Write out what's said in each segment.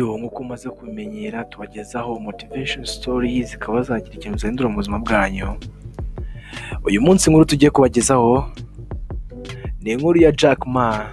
uburyo nk'uko umaze kubimenyera tubagezaho motivation stories zikaba zagira ikintu zihindura mu buzima bwanyu. Uyu munsi inkuru tugiye kubagezaho ni inkuru ya Jack Ma,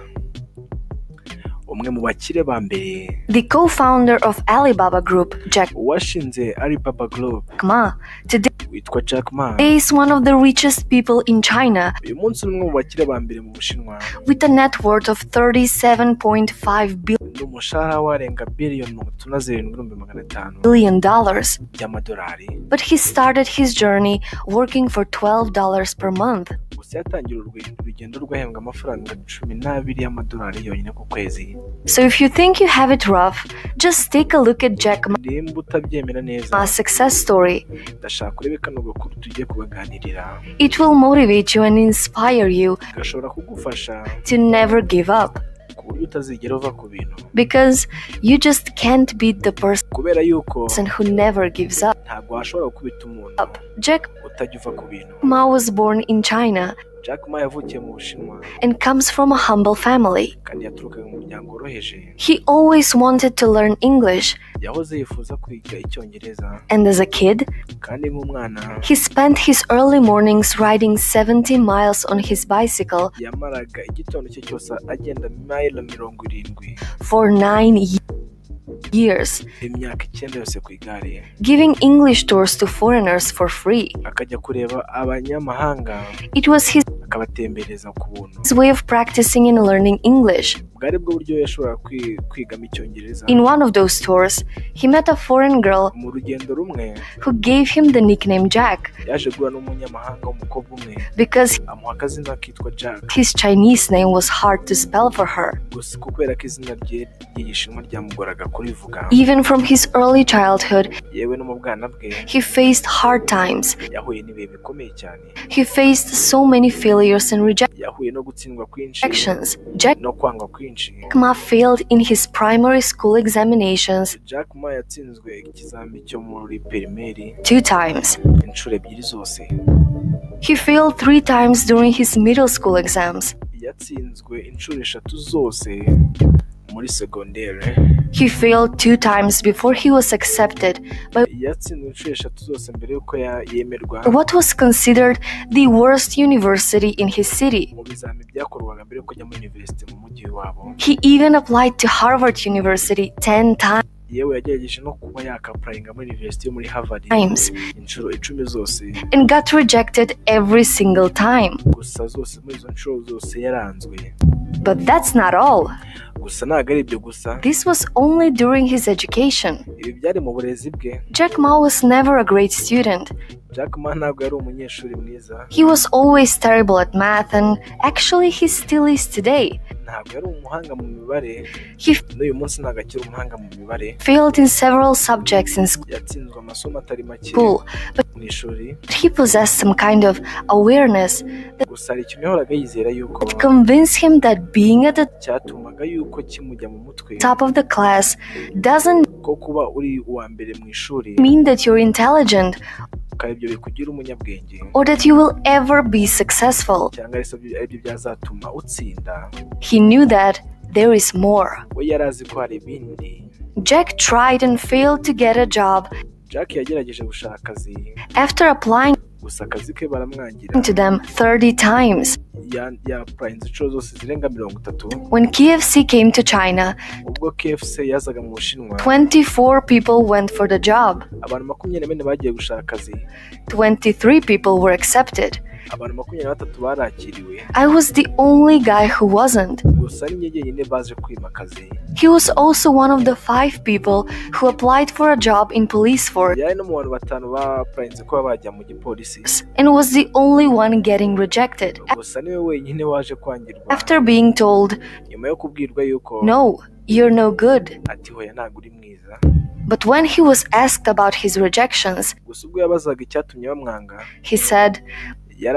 umwe mu bakire ba mbere, the co-founder of Alibaba Group. Jack washinze Alibaba Group Ma today witwa Jack Ma. is one of the richest people in China Uyu munsi ni umwe mu bakire ba mbere mu Bushinwa with a net worth of 37.5 n'umushahara warenga biliyoni 37,500 billion dollars. by'amadolari. But he started his journey working for $12 per month. Gusa yatangira urugendo rwahembwa amafaranga 12 y'amadolari yonyine ku kwezi. So if you think you have it rough, just take a look at Jack Nimba utabyemera neza, Ma's success story. ndashaka urebe kano gakuru tugiye kubaganirira. It will motivate you and inspire you Gashobora kugufasha to never give up, ku buryo utazigera uva ku bintu, because you just can't beat the kubera yuko person who never gives up. ntabwo washobora gukubita umuntu Jack utajya uva ku bintu. Ma was born in China Jack Ma yavukiye mu Bushinwa and comes from a humble family. kandi yaturukaga mu muryango woroheje. He always wanted to learn English, Yahoze yifuza kwiga Icyongereza and as a kid, kandi nk'umwana he spent his early mornings riding 70 miles on his bicycle yamaraga igitondo cye cyose agenda mayiro 70 for 9 years, imyaka 9 yose ku igare, giving English tours to foreigners for free. akajya kureba abanyamahanga It was his akabatembereza ku buntu. way of practicing and learning English. Bwari bwo buryo yashobora kwigamo Icyongereza. In one of those tours, he met a foreign girl Mu rugendo rumwe who gave him the nickname Jack yaje guhura n'umunyamahanga w'umukobwa umwe because amuha akazina kitwa Jack, his Chinese name was hard to spell for her. gusa kubera ko izina rye ry'igishinwa ryamugoraga kurivuga. Even from his early childhood, Yewe no mu bwana bwe he faced hard times. yahuye n'ibihe bikomeye cyane. He faced so many failures and Yahuye no gutsindwa kwinshi rejections. Jack no kwangwa kwinshi. Ma failed in his primary school examinations Jack Ma yatsinzwe ikizami cyo muri pirimeri 2 times. inshuro ebyiri zose. He failed 3 times during his middle school exams. Yatsinzwe inshuro 3 zose muri segondere. He failed 2 times before he was accepted by Yatsinzwe inshuro 3 zose mbere yuko yemerwa what was considered the worst university in his city. mu bizami byakorwaga mbere yuko ajya muri university mu mujyi wabo. He even applied to Harvard University 10 Yewe yagerageje no kuba yakapurayinga muri university yo muri Harvard times inshuro 10 zose, and got rejected every single time. gusa zose muri izo nshuro zose yaranzwe. But that's not all. Gusa ntabwo ari ibyo gusa, This was only during his education. ibi byari mu burezi bwe. Jack Ma was never a great student. Jack Ma ntabwo yari umunyeshuri mwiza, He was always terrible at math, and actually he still is today. ntabwo yari umuhanga mu mibare, He n'uyu munsi ntabwo akiri umuhanga mu mibare. failed in several subjects in Yatsinzwe amasomo atari make school, but mu ishuri, he possessed some kind of awareness gusa hari ikintu yahoraga yizera yuko that convinced him that being at the cyatumaga yuko kimujya mu mutwe top of the class doesn't ko kuba uri uwa mbere mu ishuri mean that you're intelligent kandi ibyo bikugira umunyabwenge, or that you will ever be successful. cyangwa aribyo byazatuma utsinda. He knew that there is more. We yari azi ko hari ibindi. Jack tried and failed to get a job. Jack yagerageje gushaka akazi, After applying gusa akazi ke baramwangira. to them 30 times. Yapurayinze inshuro zose zirenga 30. When KFC came to China, Ubwo KFC yazaga mu Bushinwa, 24 people went for the job. abantu 24 bagiye gushaka akazi, 23 people were accepted. abantu 23 barakiriwe, I was the only guy who wasn't. gusa ni njye jyenyine baje kwima akazi. He was also one of the 5 people who applied for a job in police force Yari no mu bantu 5 bapurayinze kuba bajya mu gipolisi, and was the only one getting rejected gusa niwe wenyine waje kwangirwa after being told, nyuma yo kubwirwa yuko "No, you're no good." ati hoya ntabwo uri mwiza. But when he was asked about his rejections, Gusa ubwo yabazaga icyatumye bamwanga, he said,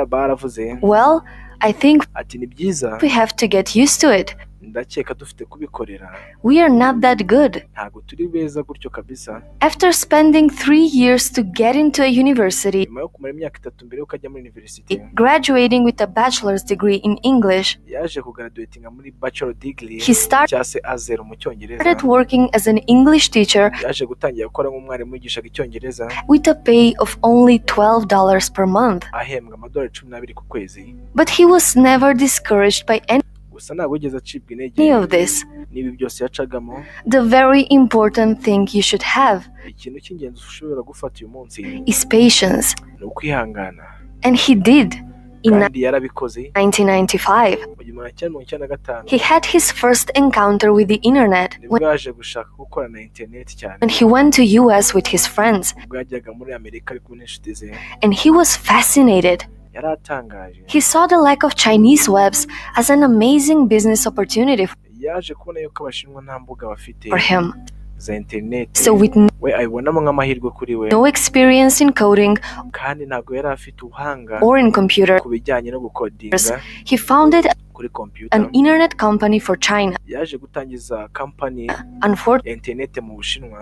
baravuze "Well, I think ati ni byiza, we have to get used to it." ndakeka dufite kubikorera. We are not that good. Ntabwo turi beza gutyo kabisa. After spending 3 years to get into a university, Nyuma yo kumara imyaka 3 mbere yo kujya muri university, graduating with a bachelor's degree in English, yaje kugraduatinga muri bachelor degree he cyangwa se A0 mu cyongereza. started working as an English teacher Yaje gutangira gukora nk'umwarimu wigishaga icyongereza, with a pay of only $12 per month. ahembwa amadolari 12 ku kwezi. But he was never discouraged by any Gusa ntabwo yigeze acibwa intege of this. n'ibi byose yacagamo. The very important thing you should have Ikintu cy'ingenzi ushobora gufata uyu munsi is patience. ni ukwihangana, And he did. In kandi yarabikoze. 1995, Mu 1995 he had his first encounter with the internet nibwo yaje gushaka gukora na internet cyane. when he went to US with his friends, Ubwo yajyaga muri Amerika ari kumwe n'inshuti ze, and he was fascinated. yari atangaje. He saw the lack of Chinese webs as an amazing business opportunity Yaje kubona yuko abashinwa nta mbuga bafite for him. za internet, So with we ayibonamo nk'amahirwe kuri we, no experience in coding kandi ntabwo yari afite ubuhanga or in computer, ku bijyanye no gukodinga he founded kuri computer. an internet company for China. Yaje gutangiza company Unfortunately, ya internet mu Bushinwa.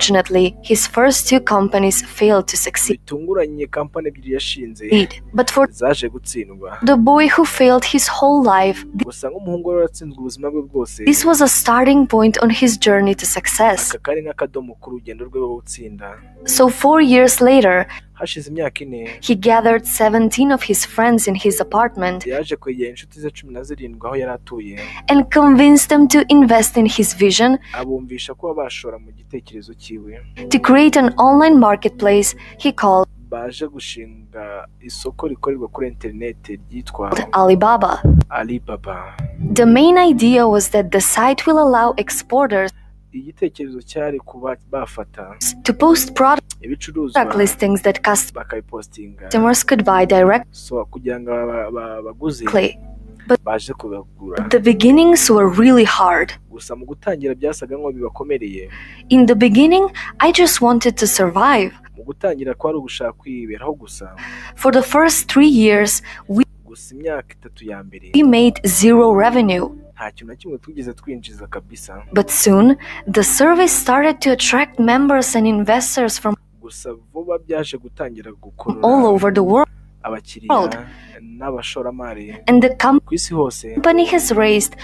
his first two companies failed to succeed. Bitunguranye company ebyiri yashinze But for zaje gutsindwa. the boy who failed his whole life, Gusa nk'umuhungu wari waratsinzwe ubuzima bwe bwose, this was a starting point on his journey to success. aka kari nk'akadomo ku rugendo rwe rwo gutsinda. So 4 years later, Hashize imyaka 4 he gathered 17 of his friends in his apartment yaje kwegera inshuti ze 17 aho yari atuye, and convinced them to invest in his vision abumvisha ko bashora mu gitekerezo cyiwe. to create an online marketplace he called Baje gushinga isoko rikorerwa kuri internet ryitwa Alibaba. Alibaba. The main idea was that the site will allow exporters Igitekerezo cyari kuba bafata to post product ibicuruzwa listings that bakabipostinga, customers could buy directly. so kugira ngo abaguzi baje kubagura. The beginnings were really hard. Gusa mu gutangira byasaga nko bibakomereye. In the beginning, I just wanted to survive. Mu gutangira kwari ugushaka kwiberaho gusa. For the first 3 years, Gusa imyaka 3 ya mbere we made zero revenue. nta kintu na kimwe twigeze twinjiza kabisa. But soon, the service started to attract members and investors from Gusa vuba byaje gutangira all gukurura over the world. abakiriya n'abashoramari And the ku isi hose. company has raised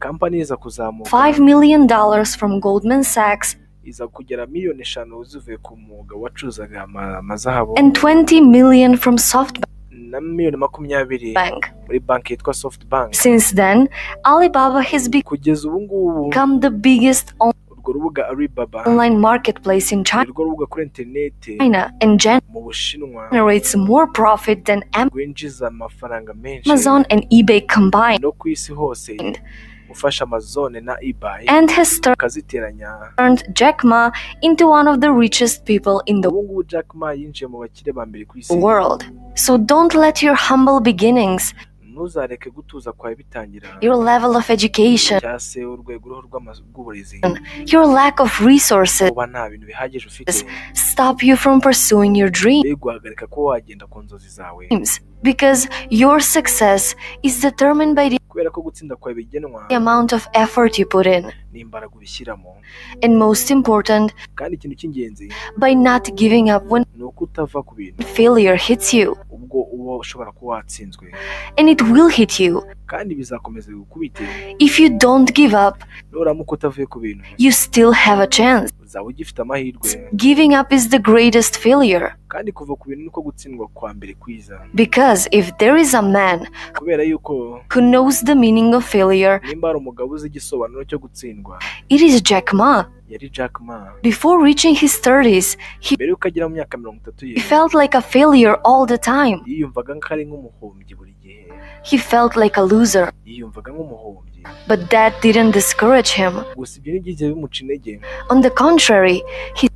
Company iza kuzamuka, $5 million from Goldman Sachs iza kugera $5 zivuye ku mwuga wacuzaga amazahabu, and $20 million from SoftBank. na $20 muri banki yitwa SoftBank. Since then, Alibaba has Kugeza ubu ngubu become the biggest urwo rubuga Alibaba online marketplace in urwo rubuga kuri internet China and mu Bushinwa generates more profit than rwinjiza amafaranga menshi Amazon and eBay combined, no ku isi hose, ufasha Amazon na eBay and has ukaziteranya. turned Jack Ma into one of the richest people in the Ubu ngubu Jack Ma yinjiye mu bakire ba mbere ku isi. world. So don't let your humble beginnings, Ntuzareke gutuza kwawe bitangira, your level of education, cyangwa se urwego uriho rw'uburezi, your lack of resources kuba nta bintu bihagije ufite, stop you from pursuing your biguhagarika kuba wagenda ku nzozi zawe. dreams. Because your success is determined by the Kubera ko gutsinda kwawe bigenwa amount of effort you put in. n'imbaraga ubishyiramo. And most important, Kandi ikintu cy'ingenzi by not giving up when ni uko utava ku bintu failure hits you. ubwo uba ushobora kuba watsinzwe, And it will hit you. kandi bizakomeza bigukubite. If you don't give up, Nuramuka utavuye ku bintu you still have a chance. uzaba ugifite amahirwe, Giving up is the greatest failure. kandi kuva ku bintu niko gutsindwa kwa mbere kwiza. Because if there is a man Kubera yuko who knows the meaning of failure, nimba hari umugabo uzi igisobanuro cyo gutsindwa, it is Jack Ma. yari Jack Ma. Before reaching his 30s, Mbere yuko agera mu myaka 30 he ye, felt like a failure all the time. yiyumvaga nk'ari nk'umuhombyi buri gihe, He felt like a loser. yiyumvaga nk'umuhombyi. But that didn't discourage him. Gusa ibyo ntibyigeze bimuca intege. On the contrary, he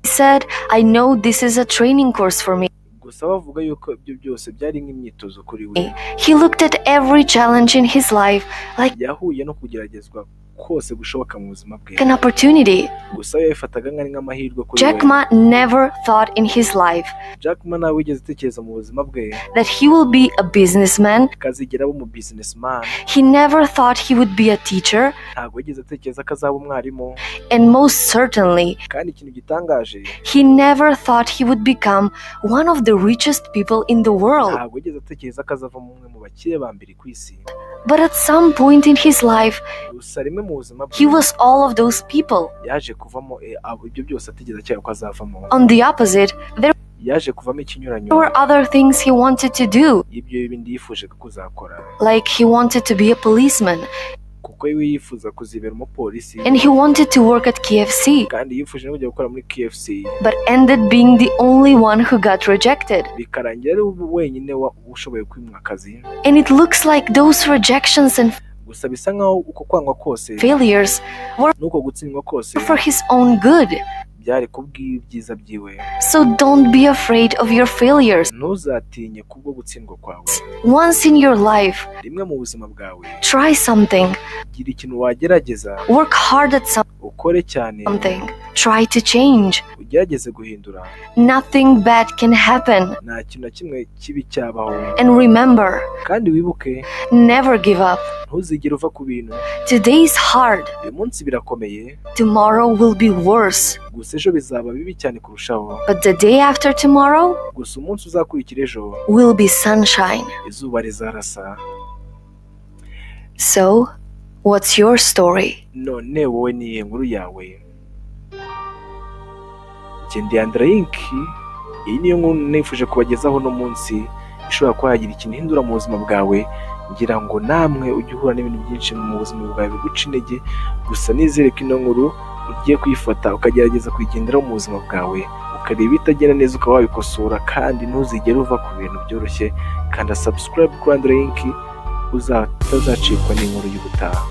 said, I know this is a training course for me. Gusa bavuga yuko ibyo byose byari nk'imyitozo kuri we. He looked at every challenge in his life like Yahuye no kugeragezwa kose gushoboka mu buzima bwe, an opportunity. gusa we yabifataga nk'amahirwe kuri Jack we. Ma never thought in his life Jack Ma ntawe wigeze atekereza mu buzima bwe that he will be a businessman. ko azigera aba umu businessman. He never thought he would be a teacher. Ntabwo yigeze atekereza ko azaba umwarimu, And most certainly, kandi ikintu gitangaje, he never thought he would become one of the richest people in the world. ntabwo yigeze atekereza ko azava umwe mu bakire ba mbere ku isi. But at some point in his life, Gusa rimwe mu buzima he bwe was all of those people. yaje kuvamo ibyo byose ategereza cyane ko azavamo. On the opposite, there Yaje kuvamo ikinyuranyo were other things he wanted to do, y'ibyo bindi yifuje kuzakora, like he wanted to be a policeman, kuko we yifuza kuzibera umupolisi, and he wanted to work at KFC, kandi yifuje no kujya gukora muri KFC, but ended being the only one who got rejected. bikarangira ari wenyine ushoboye kwimwa akazi. And it looks like those rejections and Gusa bisa nkaho uko kwangwa kose failures were n'uko gutsindwa kose for his own good. byari kubw'ibyiza byiwe. So don't be afraid of your failures. Ntuzatinye kubwo gutsindwa kwawe. Once in your life, Rimwe mu buzima bwawe try something, gira ikintu wagerageza, work hard at ukore cyane, something, try to change. ugerageze guhindura. Nothing bad can happen. Nta kintu na kimwe kibi cyabaho, And remember, kandi wibuke never give up. ntuzigere uva ku bintu. Today is hard, Uyu munsi birakomeye, tomorrow will be worse. gusa ejo bizaba bibi cyane kurushaho. But the day after tomorrow Gusa umunsi uzakurikira ejo will be sunshine. izuba rizarasa. So, what's your story? None wowe ni iyihe nkuru yawe? Njye ndi Inki, iyi niyo nkuru nifuje kubagezaho uno munsi, ishobora kuba yagira ikintu ihindura mu buzima bwawe. Ngira ngo namwe ujye uhura n'ibintu byinshi mu buzima bwawe biguca intege, gusa nizere ko ino nkuru ugiye kuyifata ukagerageza kuyigenderaho mu buzima bwawe, ukareba ibitagenda neza ukaba wabikosora, kandi ntuzigere uva ku bintu byoroshye. Kanda subscribe kuri Inki utazacikwa n'inkuru y'ubutaha.